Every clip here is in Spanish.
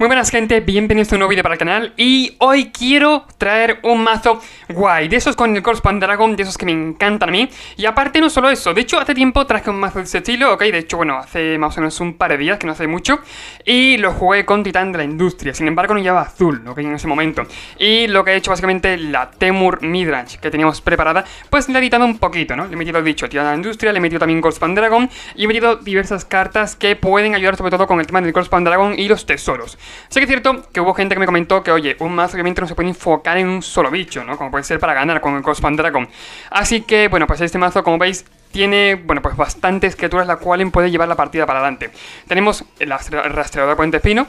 Muy buenas gente, bienvenidos a un nuevo vídeo para el canal. Y hoy quiero traer un mazo guay, de esos con el Goldspan Dragon, de esos que me encantan a mí. Y aparte no solo eso, de hecho hace tiempo traje un mazo de ese estilo, ok. De hecho bueno, hace más o menos un par de días, que no hace mucho. Y lo jugué con Titán de la Industria, sin embargo no llevaba azul, ok, en ese momento. Y lo que he hecho básicamente, la Temur Midrange que teníamos preparada, pues le he editado un poquito, ¿no? Le he metido, dicho, Titán de la Industria, le he metido también Goldspan Dragon. Y he metido diversas cartas que pueden ayudar sobre todo con el tema del Goldspan Dragon y los tesoros. Sí que es cierto que hubo gente que me comentó que, oye, un mazo obviamente no se puede enfocar en un solo bicho, ¿no? Como puede ser para ganar con el Goldspan Dragon. Así que, bueno, pues este mazo, como veis, tiene, bueno, pues bastantes criaturas las cuales puede llevar la partida para adelante. Tenemos el rastreador de puente espino,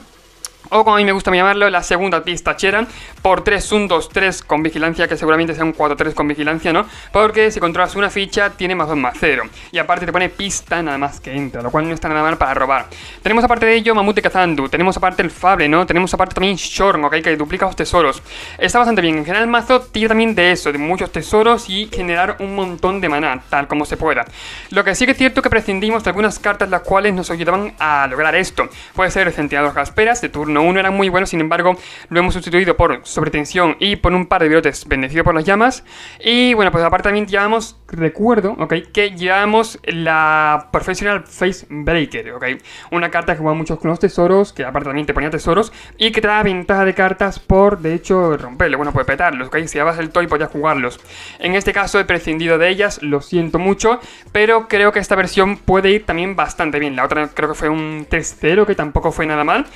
o como a mí me gusta llamarlo, la segunda pistachera. Por 3, un 2-3 con vigilancia, que seguramente sea un 4-3 con vigilancia, ¿no? Porque si controlas una ficha, tiene más 2/0. Y aparte te pone pista nada más que entra, lo cual no está nada mal para robar. Tenemos aparte de ello Mamut de Kazandu, tenemos aparte el Fable, ¿no? Tenemos aparte también Shorn, ¿ok? Que duplica los tesoros. Está bastante bien. En general el mazo tira también de eso, de muchos tesoros y generar un montón de maná, tal como se pueda. Lo que sí que es cierto que prescindimos de algunas cartas las cuales nos ayudaban a lograr esto. Puede ser el Centinador Gasperas, de turno 1 era muy bueno, sin embargo lo hemos sustituido por Sobretensión y por un par de virotes bendecido por las llamas. Y bueno, pues aparte también llevamos, recuerdo, ok, que llevamos la Professional Face Breaker, ok, una carta que juega muchos con los tesoros, que aparte también te ponía tesoros y que te da ventaja de cartas por, de hecho, romperlo, bueno, pues petarlos, ok, si llevas el toy podías jugarlos. En este caso he prescindido de ellas, lo siento mucho, pero creo que esta versión puede ir también bastante bien. La otra creo que fue un 3-0, que tampoco fue nada mal.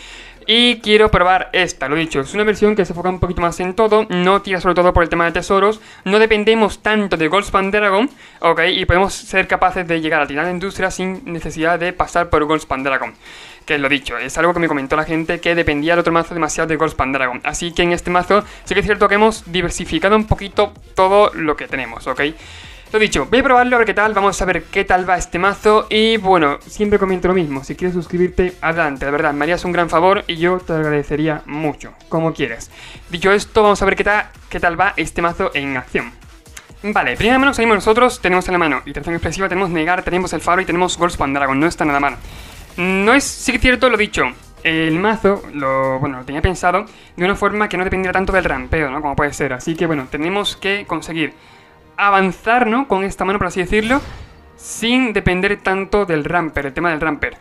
Y quiero probar esta, lo dicho, es una versión que se enfoca un poquito más en todo, no tira sobre todo por el tema de tesoros, no dependemos tanto de Goldspan Dragon, ok, y podemos ser capaces de llegar a Titán de la Industria sin necesidad de pasar por Goldspan Dragon. Que es lo dicho, es algo que me comentó la gente, que dependía del otro mazo demasiado de Goldspan Dragon. Así que en este mazo sí que es cierto que hemos diversificado un poquito todo lo que tenemos, ok. Lo dicho, voy a probarlo a ver qué tal, vamos a ver qué tal va este mazo. Y bueno, siempre comento lo mismo, si quieres suscribirte, adelante, de verdad, me harías un gran favor y yo te agradecería mucho, como quieras. Dicho esto, vamos a ver qué tal va este mazo en acción. Vale, primera mano salimos nosotros, tenemos en la mano Iteración Expresiva, tenemos Negar, tenemos el Faro y tenemos Goldspan Dragon, no está nada mal. No es, sí que es cierto, lo dicho, el mazo, lo tenía pensado de una forma que no dependiera tanto del rampeo, ¿no? Como puede ser, así que bueno, tenemos que conseguir avanzar, ¿no? Con esta mano, por así decirlo, sin depender tanto del ramper, el tema del ramper.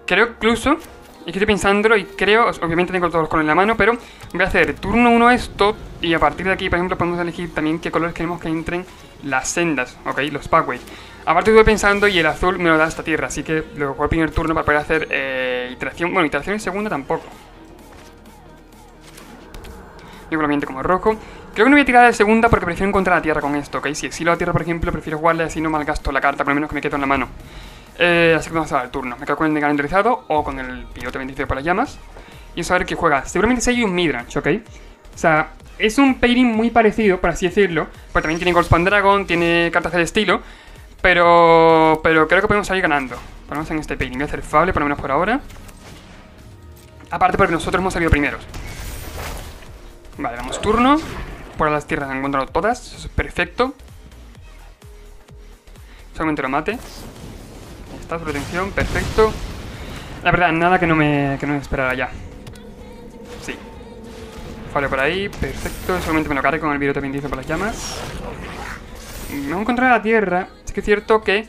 Creo incluso, y que estoy pensándolo y creo, obviamente tengo todos los colores en la mano, pero voy a hacer turno 1 esto y a partir de aquí, por ejemplo, podemos elegir también qué colores queremos que entren las sendas, ok, los pathways. Aparte estuve pensando y el azul me lo da esta tierra, así que lo juego el primer turno para poder hacer iteración, bueno, iteración en segunda tampoco. Igualmente como rojo. Creo que no voy a tirar de segunda porque prefiero encontrar la tierra con esto, ¿ok? Si exilo la tierra, por ejemplo, prefiero jugarle así no malgasto la carta, por lo menos que me quedo en la mano. Así que vamos a dar el turno. Me quedo con el Negar enderezado o con el piloto bendecido por las llamas. Y vamos a ver qué juega. Seguramente sea un Midrange, ¿ok? O sea, es un pairing muy parecido, por así decirlo. Porque también tiene Goldspan Dragon, tiene cartas del estilo. Pero creo que podemos salir ganando. Ponemos en este pairing. Voy a hacer Fable, por lo menos por ahora. Aparte porque nosotros hemos salido primeros. Vale, damos turno. Por las tierras han encontrado todas, eso es perfecto. Solamente lo mate. Ahí está, su retención, perfecto. La verdad, nada que no me esperara ya. Sí. Fale por ahí, perfecto. Solamente me lo cargue con el virote bendito por las llamas. Me voy a encontrar la tierra. Es que es cierto que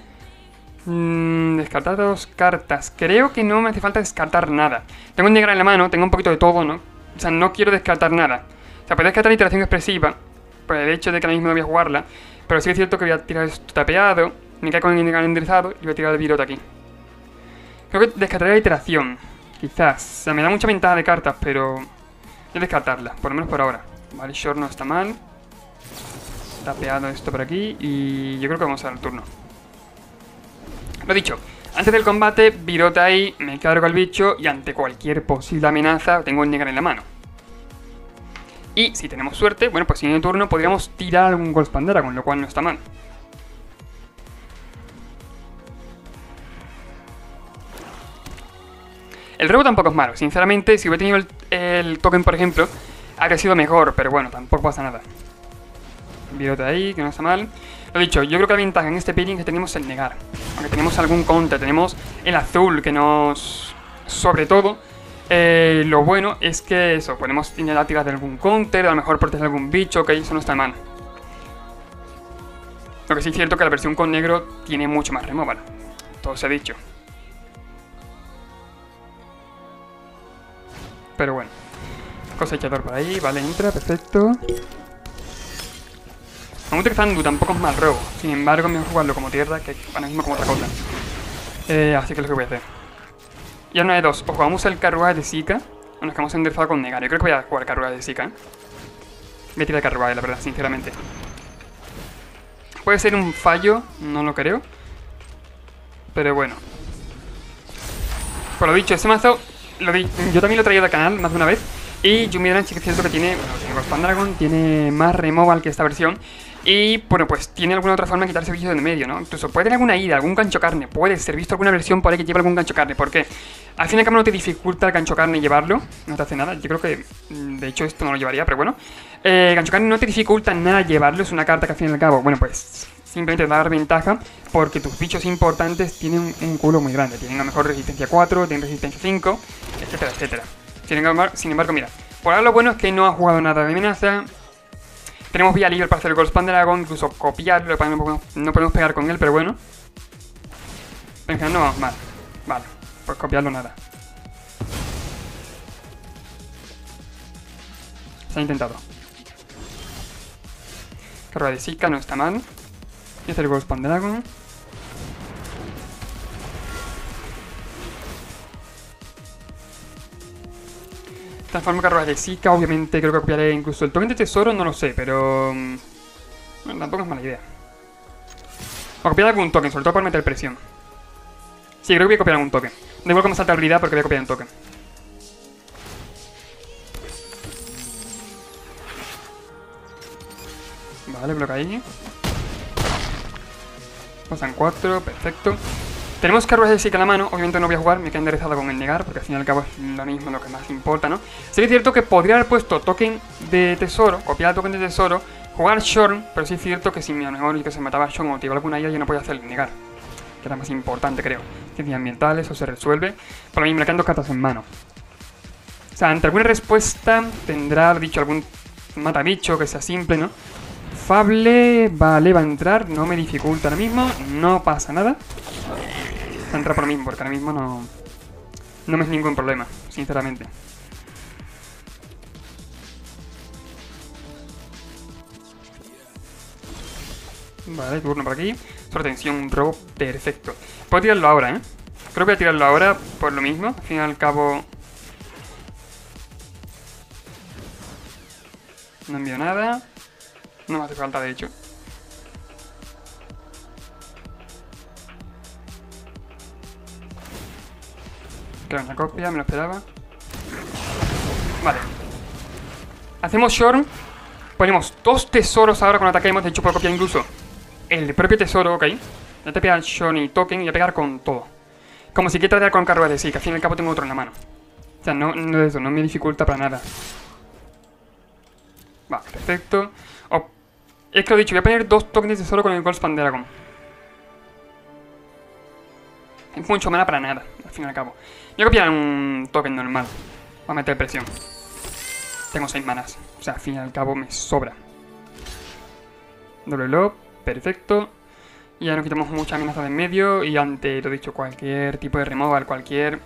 descartar 2 cartas. Creo que no me hace falta descartar nada. Tengo un Negar en la mano, tengo un poquito de todo, ¿no? O sea, no quiero descartar nada. O sea, puedo descartar Iteración Expresiva por el hecho de que ahora mismo no voy a jugarla. Pero sí es cierto que voy a tirar esto tapeado. Me cae con el Negar enderezado y voy a tirar el virote aquí. Creo que descartaría la iteración. Quizás. O sea, me da mucha ventaja de cartas, pero voy a descartarla, por lo menos por ahora. Vale, Short no está mal. Tapeado esto por aquí. Y yo creo que vamos a dar el turno. Lo dicho, antes del combate, virote ahí, me cargo al bicho y ante cualquier posible amenaza tengo el Negar en la mano. Y si tenemos suerte, bueno, pues en el turno podríamos tirar algún Goldspan Dragon, lo cual no está mal. El robo tampoco es malo, sinceramente, si hubiera tenido el token, por ejemplo, habría sido mejor, pero bueno, tampoco pasa nada. Virote ahí, que no está mal. Lo dicho, yo creo que la ventaja en este pairing es que tenemos el Negar. Aunque tenemos algún counter, tenemos el azul que nos, sobre todo, Lo bueno es que eso, podemos intentar tirar de algún counter, a lo mejor proteger algún bicho, ok, eso no está mal. Lo que sí es cierto que la versión con negro tiene mucho más removal. Todo se ha dicho. Pero bueno. Cosechador por ahí, vale, entra, perfecto. Aún utilizando tampoco es mal robo. Sin embargo, mejor jugarlo como tierra que ahora mismo como otra cosa. Así que es lo que voy a hacer. Y ahora una de dos. O jugamos el carruaje de Zika o nos quedamos enderezado con negar. Yo creo que voy a jugar el carruaje de Zika, ¿eh? Voy a tirar el carruaje, la verdad, sinceramente. Puede ser un fallo, no lo creo. Pero bueno. Por lo dicho, ese mazo yo también lo he traído al canal más de una vez. Y Yuumi Dranch sí que es cierto que tiene, bueno, tiene Ghost Pandagon, tiene más removal que esta versión. Y bueno, pues tiene alguna otra forma de quitarse bichos de en medio, ¿no? Incluso puede tener alguna ida, algún gancho carne. Puede ser visto alguna versión por ahí que lleva algún gancho carne. Porque al fin y al cabo no te dificulta el gancho carne llevarlo. No te hace nada. Yo creo que, de hecho, esto no lo llevaría, pero bueno. Gancho carne no te dificulta nada llevarlo. Es una carta que al fin y al cabo, bueno, pues simplemente te va a dar ventaja. Porque tus bichos importantes tienen un culo muy grande. Tienen a lo mejor resistencia 4, tienen resistencia 5, etcétera, etcétera. Sin embargo, mira, por ahora lo bueno es que no ha jugado nada de amenaza. Tenemos vía libre para hacer el Ghost Pandagon, incluso copiarlo, no podemos pegar con él, pero bueno. En general no vamos mal. Vale, pues copiarlo nada. Se ha intentado. Carga de Zika no está mal. Y hacer el Ghost Pandagon. Transformo carruaje de Zika, obviamente creo que copiaré incluso el token de tesoro, no lo sé, pero... bueno, tampoco es mala idea. Voy a copiar algún token, sobre todo por meter presión. Sí, creo que voy a copiar algún token. Da igual que me salta habilidad porque voy a copiar un token. Vale, bloque ahí. Pasan 4, perfecto. Tenemos carruaje de Zika en la mano, obviamente no voy a jugar, me queda enderezado con el negar, porque al fin y al cabo es lo mismo, lo que más importa, ¿no? Sí que es cierto que podría haber puesto token de tesoro, copiar el token de tesoro, jugar Shorn, pero sí es cierto que si a lo mejor el que se mataba Shorn o tiraba alguna ira, yo no podía hacer el negar, que era más importante, creo. Ciencias ambientales, eso se resuelve. Por lo mismo, me quedan 2 cartas en mano. O sea, ante alguna respuesta tendrá, dicho, algún matabicho que sea simple, ¿no? Fable, vale, va a entrar, no me dificulta ahora mismo, no pasa nada. Entra por mí, porque ahora mismo no me es ningún problema, sinceramente. Vale, turno por aquí. Solo tensión, robo, perfecto. Puedo tirarlo ahora, ¿eh? Creo que voy a tirarlo ahora por lo mismo. Al fin y al cabo... no envío nada. No me hace falta, de hecho. Claro, una copia, me lo esperaba. Vale. Hacemos Shorn. Ponemos 2 tesoros ahora cuando ataquemos. De hecho, puedo copiar incluso el propio tesoro, ok. Ya te pega el Shorn y token y voy a pegar con todo. Como si quiera tratar con carruaje de Zika. Al fin y al cabo tengo otro en la mano. O sea, no me dificulta para nada. Va, perfecto. Es que lo he dicho, voy a poner 2 tokens de tesoro con el Ghost Pandagon. Es mucho mana para nada, al fin y al cabo. Voy a copiar un token normal. Voy a meter presión. Tengo 6 manas. O sea, al fin y al cabo me sobra. Doble lob, perfecto. Y ya nos quitamos mucha amenaza de en medio. Y ante, lo dicho, cualquier tipo de removal, cualquier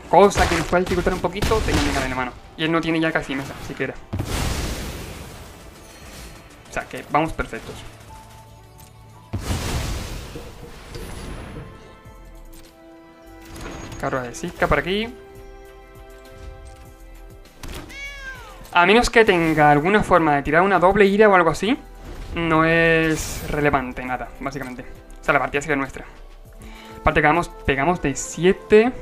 cosa que nos pueda dificultar un poquito, tengo un negar en la mano. Y él no tiene ya casi mesa, siquiera. O sea, que vamos perfectos. Carruaje de Zika por aquí. A menos que tenga alguna forma de tirar una doble ira o algo así, no es relevante nada, básicamente. O sea, la partida sería nuestra. Aparte que pegamos de 7.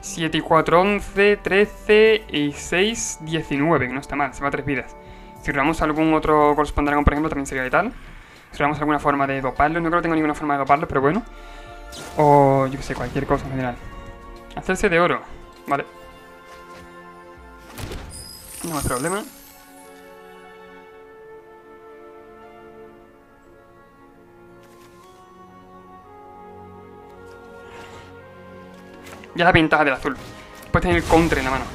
7 y 4, 11, 13 y 6, 19, que no está mal, se va a 3 vidas. Si robamos algún otro Ghost Pandagon, por ejemplo, también sería letal. Si robamos alguna forma de doparlo, no creo que tenga ninguna forma de doparlo, pero bueno. O yo que sé, cualquier cosa en general. Hacerse de oro, vale. No hay problema. Ya la ventaja del azul. puedes tener el counter en la mano.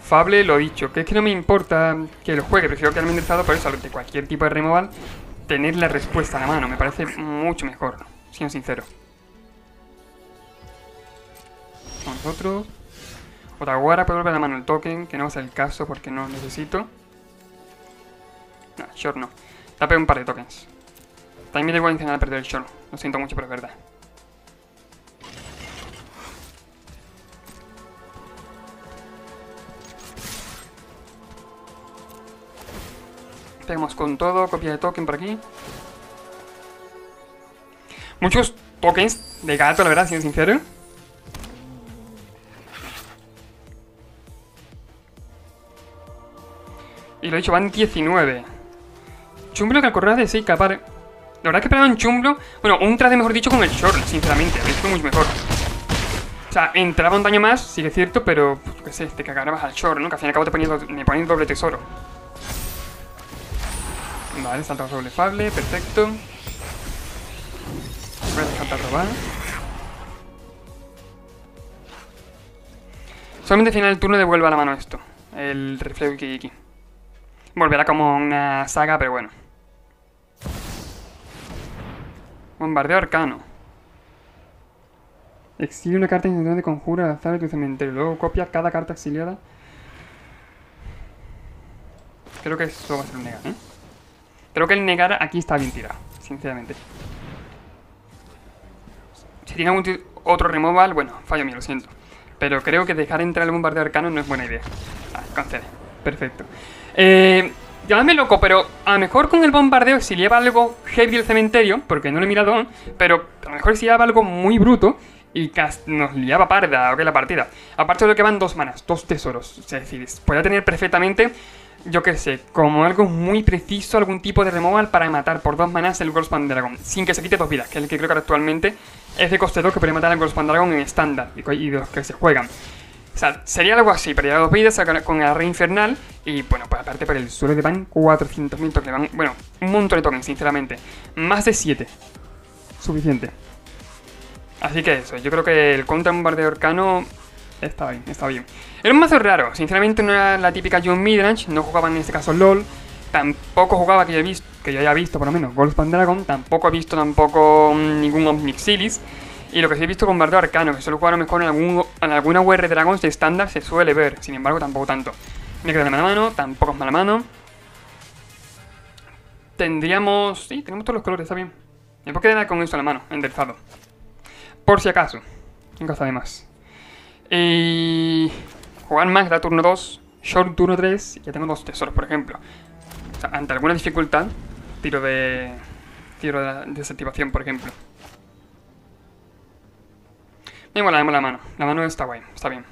Fable, lo dicho, que es que no me importa que lo juegue, prefiero quedarme enderezado, por eso de cualquier tipo de removal, tener la respuesta a la mano, me parece mucho mejor, siendo sincero. Con nosotros. Otaguara puede volver a la mano el token, que no va a ser el caso porque no lo necesito. No, short no. Tape un par de tokens. También me da igual en general perder el short, lo siento mucho, pero es verdad. Pegamos con todo, copia de token por aquí. Muchos tokens de gato, la verdad, siendo sincero. Y lo he dicho, van 19. Chumblo que al correr de 6 capar. La verdad es que pegaba un chumblo. Bueno, un trade mejor dicho con el short, sinceramente. Habría sido mucho mejor. O sea, entraba un daño más, sí que es cierto, pero pues, qué sé, te cagarás al short, ¿no? Que al fin y al cabo me ponían doble tesoro. Vale, salta doble fable, perfecto. Voy a descartar robar. Solamente al final del turno devuelve a la mano esto. El reflejo Ikiki. Volverá como una saga, pero bueno. Bombardeo arcano. Exilia una carta intencional de conjura al azar de tu cementerio. Luego copia cada carta exiliada. Creo que eso va a ser un negar, ¿eh? Creo que el negar aquí está bien tirado, sinceramente. Si tiene algún otro removal, bueno, fallo mío, lo siento. Pero creo que dejar entrar el bombardeo arcano no es buena idea. Concede. Perfecto. Llamadme loco, pero a lo mejor con el bombardeo si lleva algo heavy el cementerio, porque no lo he mirado, pero a lo mejor si lleva algo muy bruto y nos liaba parda, ok, la partida. Aparte de lo que van 2 manas, 2 tesoros. Es decir, podría tener perfectamente, yo qué sé, como algo muy preciso, algún tipo de removal para matar por 2 manas el Goldspan Dragon, sin que se quite 2 vidas, que es el que creo que actualmente es de coste 2 que puede matar al Goldspan Dragon en estándar y de los que se juegan. O sea, sería algo así, pero ya 2 vidas con la Rey Infernal y, bueno, pues aparte por el suelo de van 400.000 tokens, van, bueno, un montón de tokens, sinceramente. Más de 7. Suficiente. Así que eso, yo creo que el contra bombardeo arcano está bien, está bien. Era un mazo raro, sinceramente no era la típica John Midrange, no jugaba en este caso LOL, tampoco jugaba que yo haya visto por lo menos Goldspan Dragon, tampoco he visto ningún Omnixilis. Y lo que sí he visto con bombardeo arcano, que suele jugar a lo mejor en alguna UR Dragons de estándar se suele ver, sin embargo tampoco tanto. Me queda de mala mano, tampoco es mala mano. Tendríamos... sí, tenemos todos los colores, está bien. Me puedo quedar con esto en la mano, enderezado. Por si acaso, en caso de más. Y... jugar más da turno 2, short turno 3, ya tengo 2 tesoros, por ejemplo. O sea, ante alguna dificultad, tiro de desactivación, por ejemplo. Me mola la mano. La mano está guay, está bien.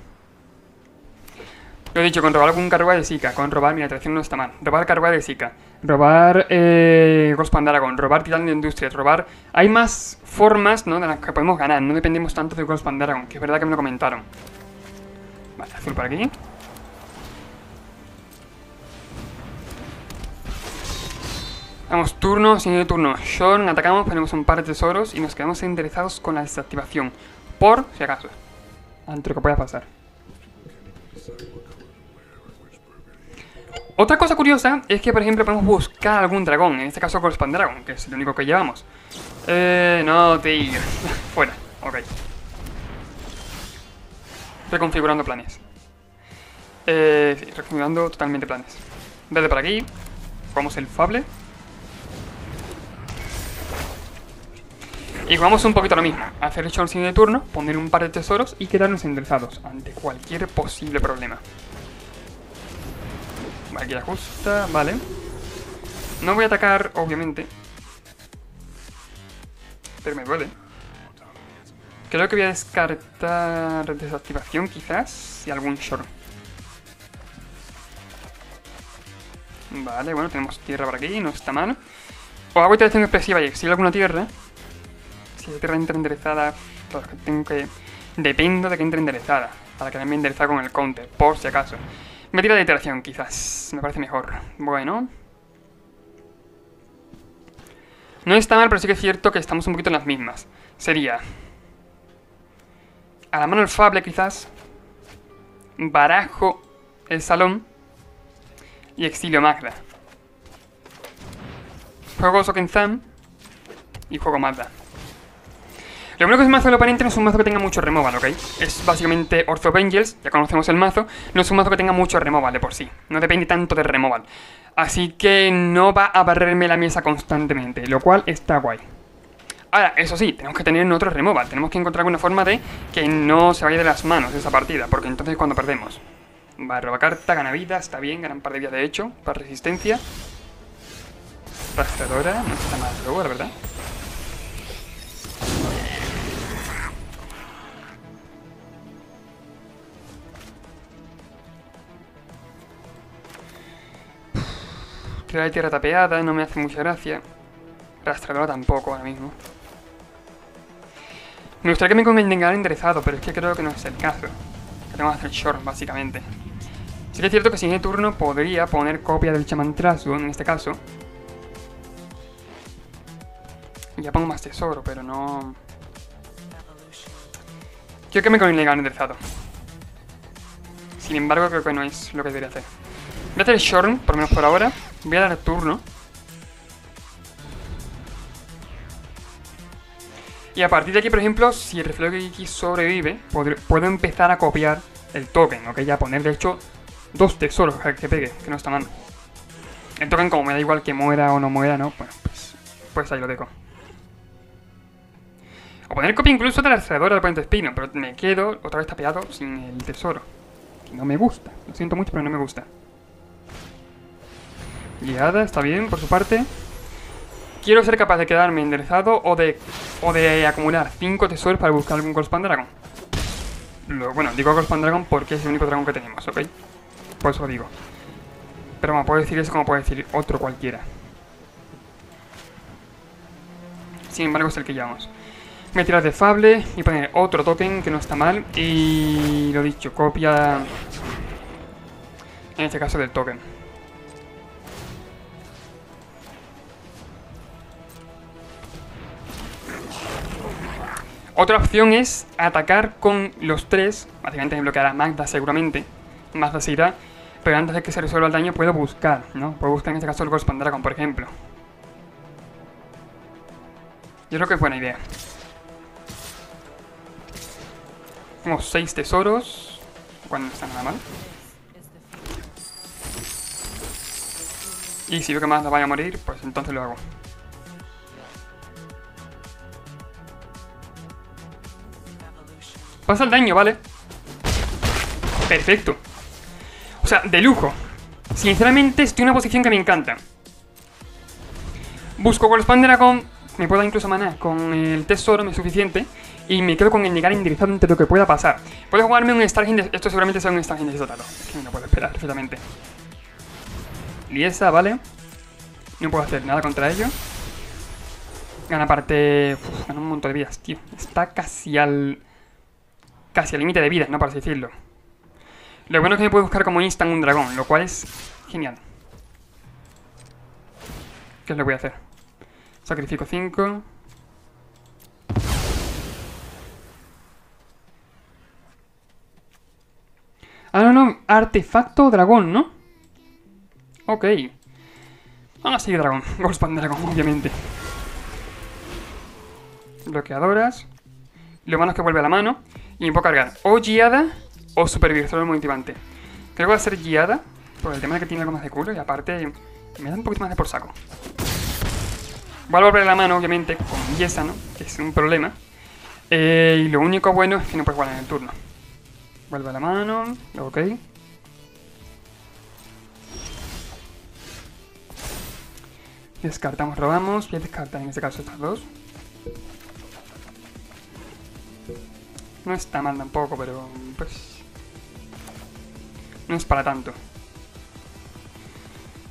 Lo he dicho, con robar algún carruaje de Zika. Con robar, mira, traición no está mal. Robar carruaje de Zika. Robar Goldspan Dragon. Robar Titán de Industrias. Robar... hay más formas, ¿no? De las que podemos ganar. No dependemos tanto de Goldspan Dragon, que es verdad que me lo comentaron. Vale, azul por aquí. Vamos, turno, siguiente turno. Shorn, atacamos, ponemos un par de tesoros y nos quedamos enderezados con la desactivación. Por si acaso. Ante lo que pueda pasar. Otra cosa curiosa es que, por ejemplo, podemos buscar algún dragón. En este caso, Goldspan Dragon, que es el único que llevamos. No, tío. Fuera, ok. Reconfigurando planes. Sí, reconfigurando totalmente planes. Desde por aquí, jugamos el Fable. Y jugamos un poquito lo mismo, hacer el short de turno, poner un par de tesoros y quedarnos enderezados ante cualquier posible problema. Vale, aquí ajusta, vale. No voy a atacar, obviamente. Pero me duele. Creo que voy a descartar desactivación quizás y algún short. Vale, bueno, tenemos tierra por aquí, no está mal. O hago iteración expresiva y exilio alguna tierra. Si la tierra entra enderezada, pues tengo que... dependo de que entre enderezada, para quedarme enderezada con el counter, por si acaso. Me tira de iteración, quizás, me parece mejor. Bueno. No está mal, pero sí que es cierto que estamos un poquito en las mismas. Sería... a la mano el Fable, quizás. barajo el salón y exilio Magda. Juego Sokenzan y juego Magda. Lo bueno que es mazo del oponente no es un mazo que tenga mucho removal, ¿ok? Es básicamente Orth of Angels, ya conocemos el mazo. No es un mazo que tenga mucho removal de por sí. No depende tanto de removal. Así que no va a barrerme la mesa constantemente, lo cual está guay. Ahora, eso sí, tenemos que tener otro removal. Tenemos que encontrar alguna forma de que no se vaya de las manos esa partida, porque entonces cuando perdemos. Va, roba carta, gana vida, está bien, gana un par de vidas de hecho, para resistencia. Rastreadora, no está mal luego, la verdad. Tierra de tierra tapeada, no me hace mucha gracia. Rastreadora tampoco ahora mismo. Me gustaría que me convenga enderezado, pero es que creo que no es el caso. Que tengo que hacer short, básicamente. Sí que es cierto que si en el turno podría poner copia del Shaman Trasgo, en este caso. Y ya pongo más tesoro, pero no... Quiero que me convenga enderezado. Sin embargo, creo que no es lo que debería hacer. Voy a hacer short, por lo menos por ahora. Voy a dar turno. Y a partir de aquí, por ejemplo, si el reflejo X sobrevive, puedo empezar a copiar el token, ¿ok? Ya poner, de hecho, 2 tesoros que pegue, que no está mal. El token, como me da igual que muera o no muera, ¿no? Bueno, pues ahí lo dejo. O poner copia incluso de la rastreadora del puente espino, pero me quedo otra vez tapeado sin el tesoro. Que no me gusta. Lo siento mucho, pero no me gusta. Guiada, está bien, por su parte. Quiero ser capaz de quedarme enderezado o de acumular 5 tesoros para buscar algún Goldspan Dragon. Bueno, digo Goldspan Dragon porque es el único dragón que tenemos, ¿ok? Por eso lo digo. Pero bueno, puedo decir eso como puedo decir otro cualquiera. Sin embargo, es el que llevamos. Voy a tirar de Fable y poner otro token que no está mal. Y lo dicho, copia... En este caso del token. Otra opción es atacar con los 3. Básicamente bloqueará a Magda seguramente. Magda se irá. Pero antes de que se resuelva el daño puedo buscar, ¿no? Puedo buscar en este caso el Goldspan Dragon, por ejemplo. Yo creo que es buena idea. Tenemos 6 tesoros. Cuando no está nada mal. Y si veo que Magda vaya a morir, pues entonces lo hago. Pasa el daño, ¿vale? Perfecto. O sea, de lujo. Sinceramente, estoy en una posición que me encanta. Busco Goldspan Dragon. Me puedo dar incluso maná con el tesoro, me es suficiente. Y me quedo con el llegar enderezado entre lo que pueda pasar. Puedo jugarme un Stargate. Esto seguramente será un Stargate desatado. Es que no puedo esperar perfectamente. Liesa, ¿vale? No puedo hacer nada contra ello. Gana parte... gana un montón de vidas, tío. Está casi al límite de vida, ¿no? Por así decirlo. Lo bueno es que me puedo buscar como instant un dragón, lo cual es genial. ¿Qué es lo que voy a hacer? Sacrifico 5. Ah, no, artefacto dragón, ¿no? Ok. Vamos a seguir dragón. Goldspan Dragon, obviamente. Bloqueadoras. Lo malo es que vuelve a la mano. Y me puedo cargar o guiada o supervisor motivante. Creo que voy a hacer guiada por el tema de que tiene algo más de culo y aparte me da un poquito más de por saco. Voy a volver a la mano, obviamente, con Yesa, ¿no? Que es un problema. Y lo único bueno es que no puedes jugar en el turno. Vuelve a la mano, ok. Descartamos, robamos. Voy a descartar en este caso estas dos. No está mal tampoco, pero pues... no es para tanto.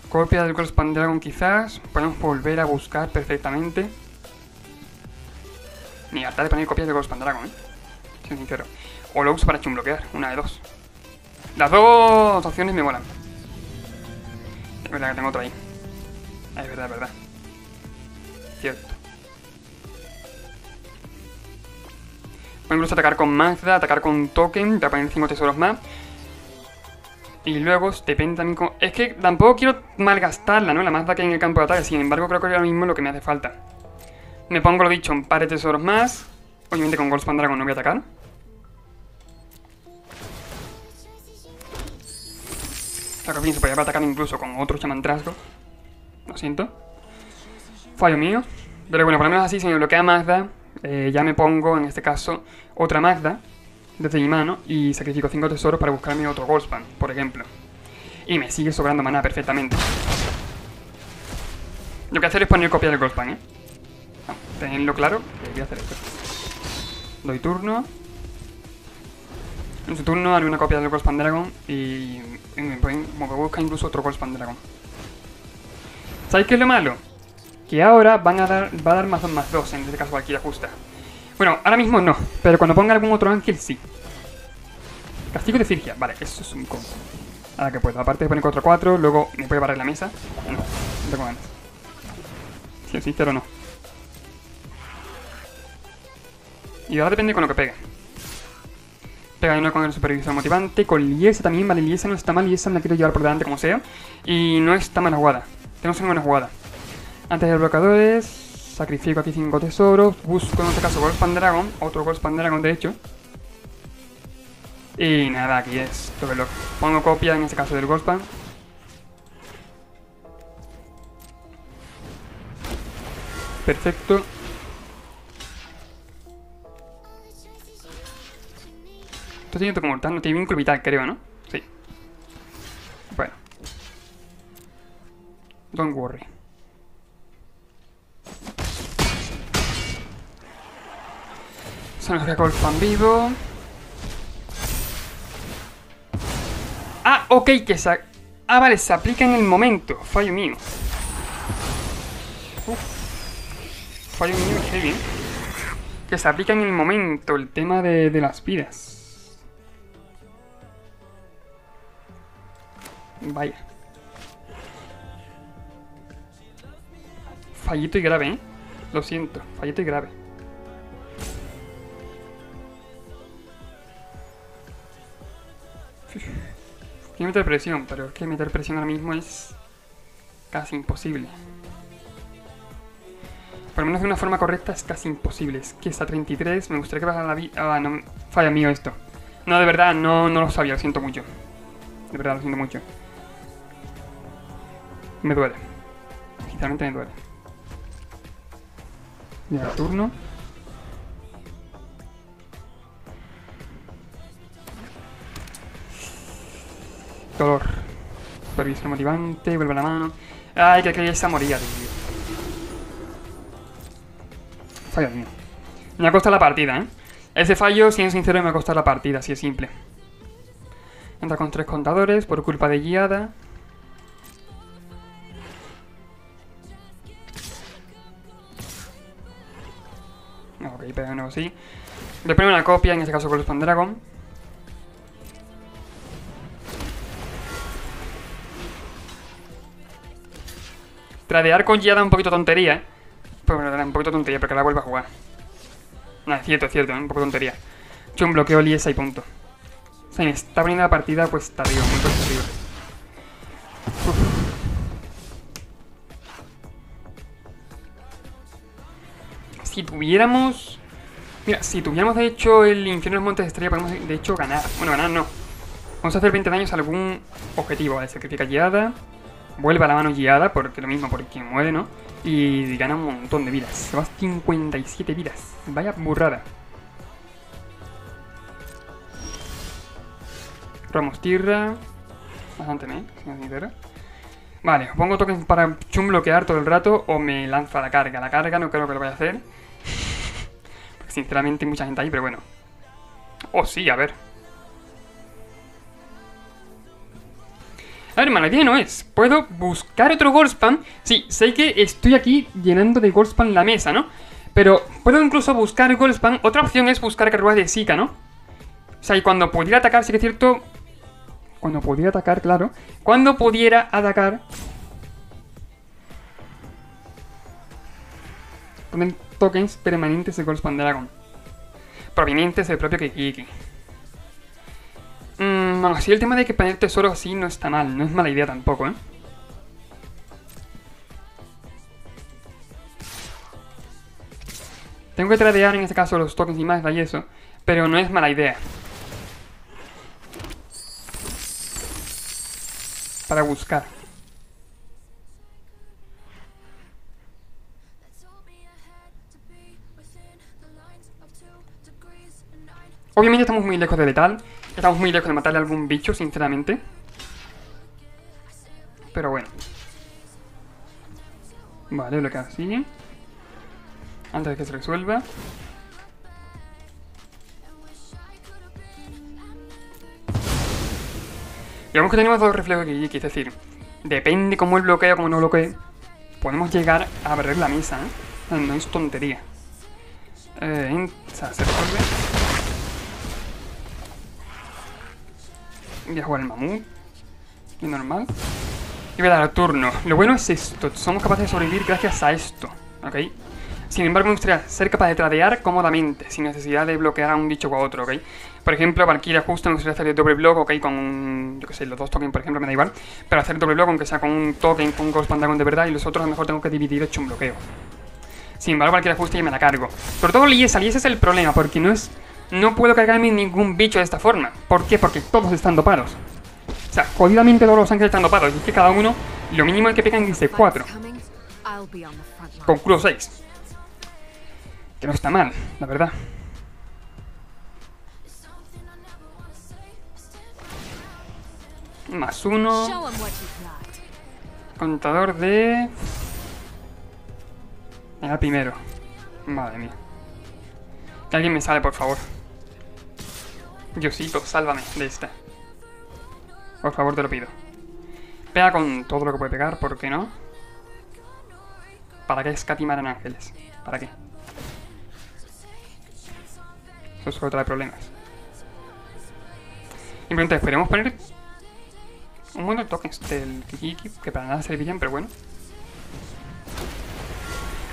Copia del Goldspan Dragon quizás. Podemos volver a buscar perfectamente. Ni harta de poner copias de Goldspan Dragon, soy sincero. O lo uso para chumbloquear, una de dos. Las dos opciones me molan. Es verdad que tengo otra ahí. Es verdad, es verdad. Cierto. Puedo incluso atacar con Magda, atacar con token, voy a poner 5 tesoros más. Y luego depende también con... Es que tampoco quiero malgastarla, ¿no? La Mazda que hay en el campo de ataque. Sin embargo, creo que ahora mismo es lo que me hace falta. Me pongo, lo dicho, un par de tesoros más. Obviamente con Goldspan Dragon no voy a atacar. Lo que pienso, podría atacar incluso con otro Chamantrasgo. Lo siento. Fallo mío. Pero bueno, por lo menos así, si me bloquea Mazda, ya me pongo, en este caso, otra Mazda desde mi mano y sacrifico 5 tesoros para buscarme otro Goldspan, por ejemplo. Y me sigue sobrando maná perfectamente. Lo que voy a hacer es poner copia del Goldspan, ¿eh? Tenedlo claro, que voy a hacer esto. Doy turno. En su turno haré una copia del Goldspan Dragon y me busca incluso otro Goldspan Dragon. ¿Sabéis qué es lo malo? Que ahora va a dar más 2, en este caso Valkyria justa. Bueno, ahora mismo no, pero cuando ponga algún otro ángel sí. Castigo de Firgia, vale, eso es un combo. Ahora que puedo, aparte de poner 4-4, luego me puede barrer la mesa. No, no tengo ganas. Si es sincero, no. Y ahora depende con lo que pegue. Pega uno con el supervisor motivante, con Liesa también, vale, Liesa no está mal, Liesa me la quiero llevar por delante como sea. Y no está mala jugada, tenemos una buena jugada. Antes de los bloqueadores, sacrifico aquí 5 tesoros, busco en este caso Goldspan Dragon, otro Goldspan Dragon de hecho. Y nada, aquí es lo que lo pongo copia en este caso del Goldspan. Perfecto. Esto tiene como mortal, no tiene vínculo vital, creo, ¿no? Sí. Bueno. Don't worry. Se nos queda Goldspan vivo. Ah, ok, que se... Ah, vale, se aplica en el momento. Fallo mío. Fallo mío, qué bien. Que se aplica en el momento el tema de las vidas. Vaya. Fallito y grave, ¿eh? Lo siento, fallito y grave. Quiero meter presión, pero es que meter presión ahora mismo es casi imposible. Por lo menos de una forma correcta es casi imposible. Es que está 33, me gustaría que bajara la vida... Ah, no, falla mío esto. No, de verdad, no lo sabía, lo siento mucho. De verdad, lo siento mucho. Me duele. Sinceramente me duele. Ya, turno. Dolor. Supervisión motivante, vuelve a la mano. Ay, que esa moría, tío. Fallo mío. Me ha costado la partida, ¿eh? Ese fallo, siendo sincero, me ha costado la partida, así es simple. Entra con 3 contadores por culpa de guiada. Ok, pega de nuevo así. Voy a poner una copia, en este caso con los Pandragon. Tradear con guiada un poquito tontería, ¿eh? Pues bueno, un poquito tontería, porque la vuelvo a jugar. No, es cierto, ¿eh? Un poco tontería. He hecho un bloqueo Liesa y punto. O sea, me está poniendo la partida, pues está arriba, muy positivo. Si tuviéramos... Mira, si tuviéramos de hecho el infierno de los montes de estrella, podemos de hecho ganar. Bueno, ganar no. Vamos a hacer 20 daños a algún objetivo. Vale, sacrifica guiada. Vuelve a la mano guiada, porque lo mismo, porque muere, ¿no? Y gana un montón de vidas. Se va a 57 vidas. Vaya burrada. Robamos tierra. Bastante bien, si no sincero. Vale, os pongo tokens para chum bloquear todo el rato o me lanza la carga. La carga no creo que lo vaya a hacer. Porque sinceramente hay mucha gente ahí, pero bueno. Oh, sí, a ver. A ver, mala idea no es. Puedo buscar otro Goldspan. Sí, sé que estoy aquí llenando de Goldspan la mesa, ¿no? Pero puedo incluso buscar Goldspan. Otra opción es buscar carruaje de Zika, ¿no? O sea, y cuando pudiera atacar, sí que es cierto... Cuando pudiera atacar, claro. Cuando pudiera atacar... Ponen tokens permanentes de Goldspan Dragon. Provenientes del propio Kiki. Así el tema de que poner tesoro así no está mal, no es mala idea tampoco, ¿eh? Tengo que tradear en este caso los tokens y más y eso, pero no es mala idea. Para buscar. Obviamente estamos muy lejos de letal. Estamos muy lejos de matarle a algún bicho, sinceramente. Pero bueno. Vale, bloquear así. Antes de que se resuelva. Digamos que tenemos dos reflejos aquí, es decir, depende cómo él bloquea o cómo no bloquee, podemos llegar a barrer la mesa, ¿eh? No es tontería. O sea, se resuelve. Voy a jugar el mamut. Y normal. Y voy a dar turno. Lo bueno es esto, somos capaces de sobrevivir gracias a esto, ¿ok? Sin embargo, me gustaría ser capaz de tradear cómodamente, sin necesidad de bloquear a un bicho o a otro, ¿ok? Por ejemplo, Valkyria justo me gustaría hacer el doble block, ¿ok? Con, yo que sé, los dos tokens, por ejemplo, me da igual. Pero hacer doble block, aunque sea con un token, con un Ghost Pandagon de verdad, y los otros a lo mejor tengo que dividir hecho un bloqueo. Sin embargo, Valkyria justo ya me la cargo. Sobre todo Liesa, y ese es el problema, porque no puedo cargarme ningún bicho de esta forma. ¿Por qué? Porque todos están dopados. O sea, jodidamente todos los ángeles están dopados, y es que cada uno, lo mínimo es que pegan es de 4. Con culo 6. Que no está mal, la verdad. Más 1. Contador de... Era primero. Madre mía. Que alguien me sale, por favor. Diosito, sálvame de esta. Por favor, te lo pido. Pega con todo lo que puede pegar, ¿por qué no? ¿Para qué escatimar en ángeles? ¿Para qué? Eso solo trae problemas. Simplemente esperemos poner un montón de tokens del Kiki, que para nada servirían, pero bueno.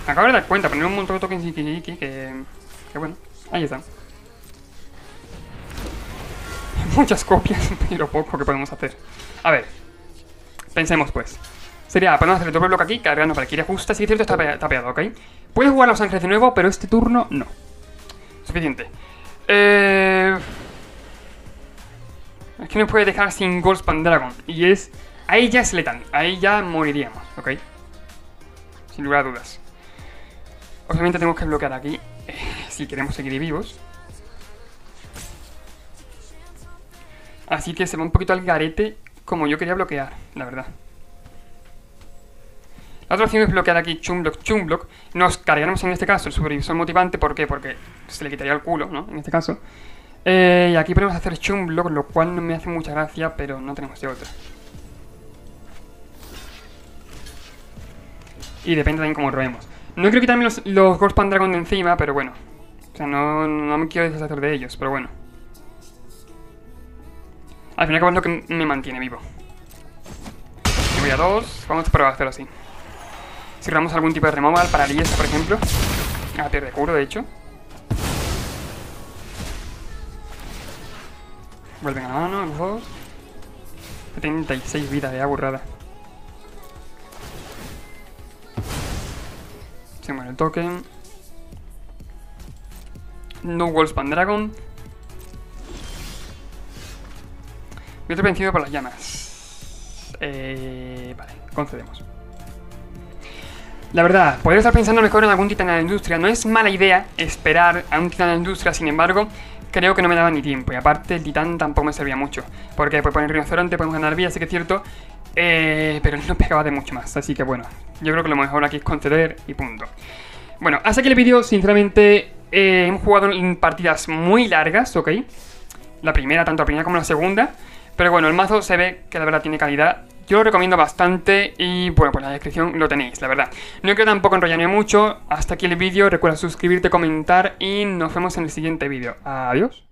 Me acabo de dar cuenta, poner un montón de tokens de Kiki, que bueno, ahí están. Muchas copias, pero poco que podemos hacer. A ver, pensemos pues. Sería, podemos hacer el doble bloque aquí, cargarnos para Valkyria justa, si es cierto está tapeado, ¿ok? Puedes jugar los ángeles de nuevo, pero este turno no. Suficiente. Es que no puede dejar sin Ghost Pandagon. Y es... Ahí ya es letal. Ahí ya moriríamos, ¿ok? Sin lugar a dudas. Obviamente tenemos que bloquear aquí. Si queremos seguir vivos. Así que se va un poquito al garete como yo quería bloquear, la verdad. La otra opción es bloquear aquí Chumblock. Nos cargaremos en este caso el supervisor motivante. ¿Por qué? Porque se le quitaría el culo, ¿no? En este caso. Y aquí podemos hacer Chumblock, lo cual no me hace mucha gracia, pero no tenemos de otra. Y depende también cómo robemos. No quiero quitarme los Ghost Pandagon de encima, pero bueno. O sea, no me quiero deshacer de ellos, pero bueno. Al fin y al cabo es lo que me mantiene vivo. Y voy a 2. Vamos a probar a hacerlo así. Si robamos algún tipo de removal para Liesa, por ejemplo. Ah, pierde curo, de hecho. Vuelven a la mano, los dos. 76 vidas de burrada. Se muere el token. No Wolf Pandagon. Y otro vencido por las llamas. Vale, concedemos. La verdad, podría estar pensando mejor en algún titán de la industria. No es mala idea esperar a un titán de la industria, sin embargo, creo que no me daba ni tiempo. Y aparte, el titán tampoco me servía mucho. Porque pues poner rinoceronte podemos ganar vida, sí que es cierto. Pero no pegaba de mucho más. Así que bueno, yo creo que lo mejor aquí es conceder y punto. Bueno, hasta aquí el vídeo. Sinceramente, hemos jugado en partidas muy largas, ¿ok? La primera, tanto la primera como la segunda. Pero bueno, el mazo se ve que la verdad tiene calidad. Yo lo recomiendo bastante y bueno, pues en la descripción lo tenéis, la verdad. No quiero tampoco enrollarme mucho. Hasta aquí el vídeo. Recuerda suscribirte, comentar y nos vemos en el siguiente vídeo. Adiós.